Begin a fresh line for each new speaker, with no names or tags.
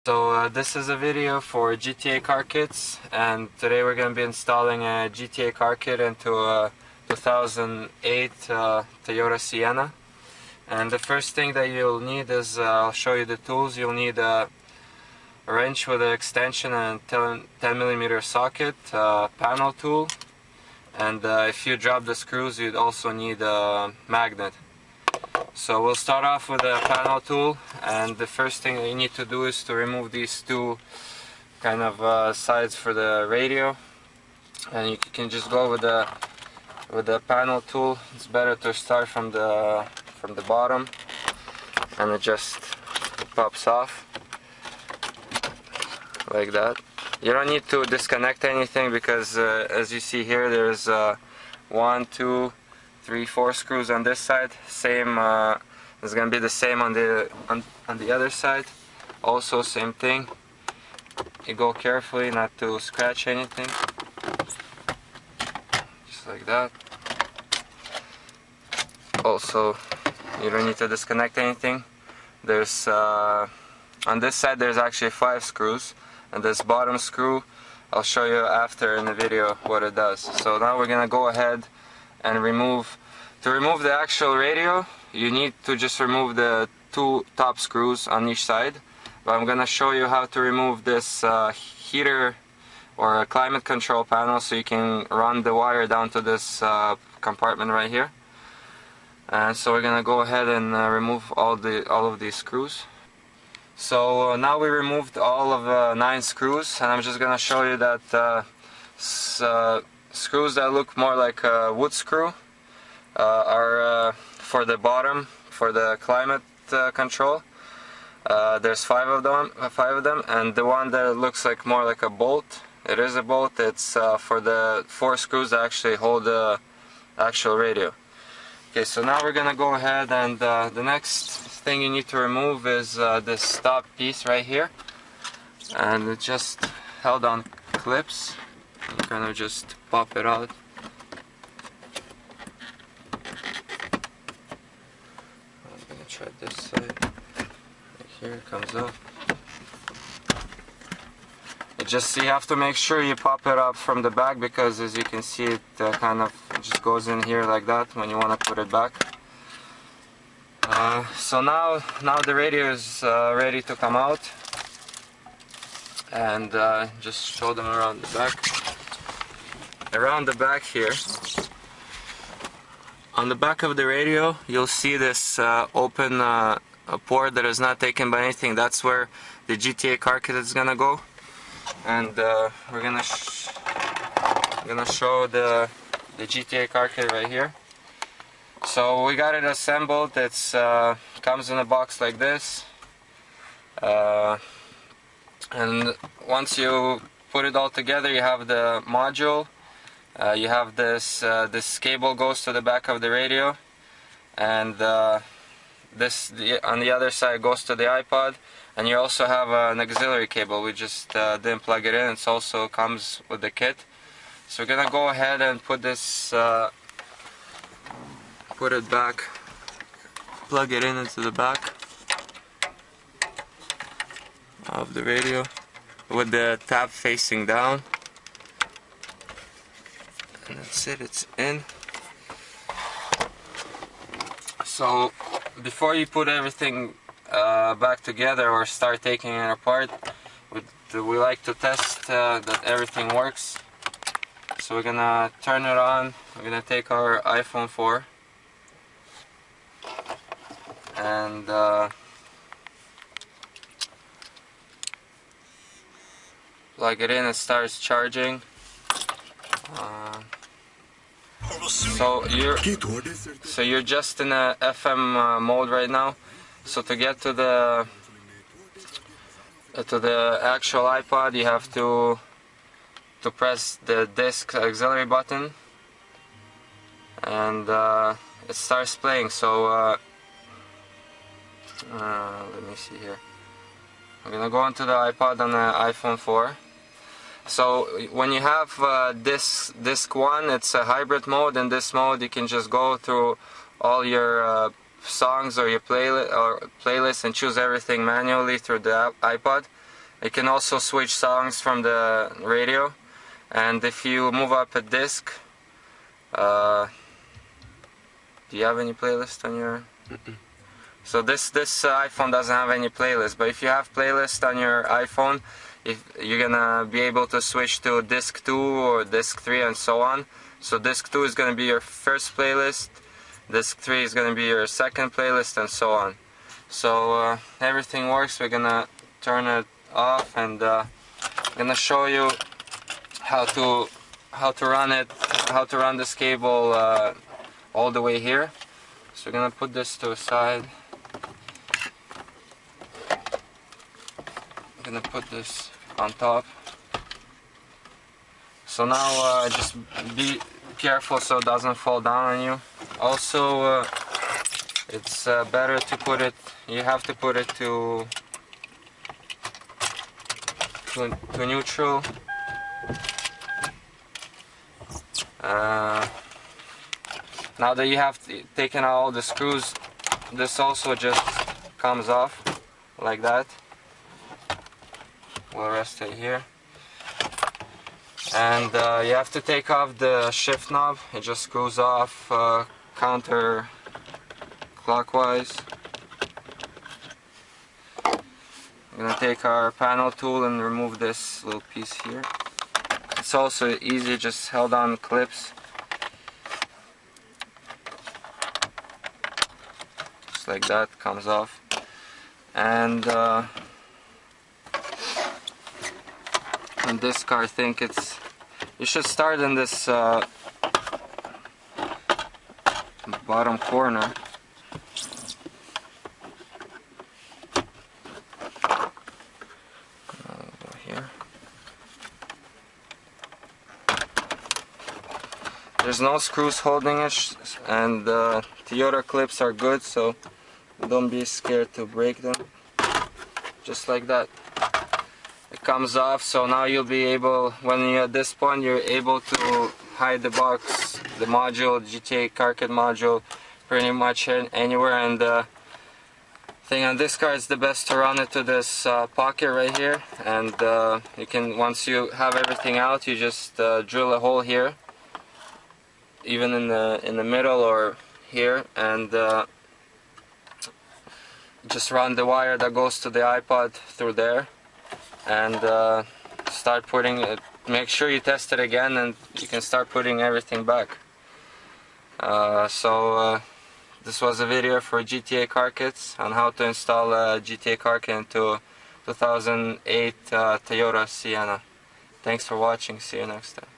This is a video for GTA car kits, and today we're going to be installing a GTA car kit into a 2008 Toyota Sienna. And the first thing that you'll need is, I'll show you the tools. You'll need a wrench with an extension and 10mm socket, panel tool, and if you drop the screws you'd also need a magnet. So we'll start off with a panel tool, and the first thing that you need to do is to remove these two kind of sides for the radio. And you can just go with the panel tool. It's better to start from the bottom, and it just pops off like that. You don't need to disconnect anything because as you see here, there's 1, 2, 3, 4 screws on this side. Same, it's gonna be the same on the other side. Also, same thing. You go carefully not to scratch anything, just like that. Also, you don't need to disconnect anything. There's on this side there's actually 5 screws, and this bottom screw I'll show you after in the video what it does. So now we're gonna go ahead and remove the actual radio. You need to just remove the 2 top screws on each side, but I'm gonna show you how to remove this heater or a climate control panel, so you can run the wire down to this compartment right here. And so we're gonna go ahead and remove all of these screws. So now we removed all of 9 screws, and I'm just gonna show you that screws that look more like a wood screw are for the bottom, for the climate control. There's 5 of them, and the one that looks like more like a bolt, it is a bolt. It's for the 4 screws that actually hold the actual radio. Okay, so now we're gonna go ahead, and the next thing you need to remove is this top piece right here, and it just held on clips. You kind of just pop it out. I'm gonna try this side. Right here it comes up. You have to make sure you pop it up from the back, because as you can see it kind of just goes in here like that when you want to put it back. So now the radio is ready to come out, and just show them around the back. Around the back here, on the back of the radio, you'll see this open port that is not taken by anything. That's where the GTA car kit is gonna go, and we're gonna show the GTA car kit right here. So we got it assembled. It's comes in a box like this, and once you put it all together, you have the module. You have this cable goes to the back of the radio, and on the other side goes to the iPod, and you also have an auxiliary cable. We just didn't plug it in. It also comes with the kit. So we're gonna go ahead and put this, put it back, plug it in into the back of the radio with the tab facing down. And that's it, it's in. So before you put everything back together or start taking it apart, we like to test that everything works. So we're gonna turn it on. We're gonna take our iPhone 4 and plug it in. It starts charging. So you're just in a FM mode right now. So to get to the actual iPod, you have to press the disc auxiliary button, and it starts playing. So let me see here. I'm gonna go into the iPod on the iPhone 4. So when you have disc 1, it's a hybrid mode. In this mode, you can just go through all your songs or your playlist and choose everything manually through the iPod. You can also switch songs from the radio, and if you move up a disc, do you have any playlist on your? So this iPhone doesn't have any playlist, but if you have playlist on your iPhone, if you're gonna be able to switch to disc 2 or disc 3 and so on. So disc 2 is gonna be your first playlist, disc 3 is gonna be your second playlist, and so on. So everything works. We're gonna turn it off, and I'm gonna show you how to run it, how to run this cable all the way here. So we're gonna put this to a side. I'm gonna put this on top. So now just be careful so it doesn't fall down on you. Also, it's better to put it, you have to put it to neutral. Now that you have taken out all the screws, this also just comes off like that. We'll rest it here. And you have to take off the shift knob. It just screws off counterclockwise. I'm gonna take our panel tool and remove this little piece here. It's also easy, just held on clips. Just like that, comes off. And in this car, I think you should start in this bottom corner. Go here. There's no screws holding it, and Toyota clips are good, so don't be scared to break them. Just like that. It comes off, so now you'll be able, when you're at this point, you're able to hide the box, the module, GTA car kit module, pretty much anywhere. And the thing on this car is the best to run it to this pocket right here, and you can, once you have everything out, you just drill a hole here, even in the middle or here, and just run the wire that goes to the iPod through there. And start putting it, make sure you test it again, and you can start putting everything back. This was a video for GTA car kits on how to install a GTA car kit into 2008 Toyota Sienna. Thanks for watching, see you next time.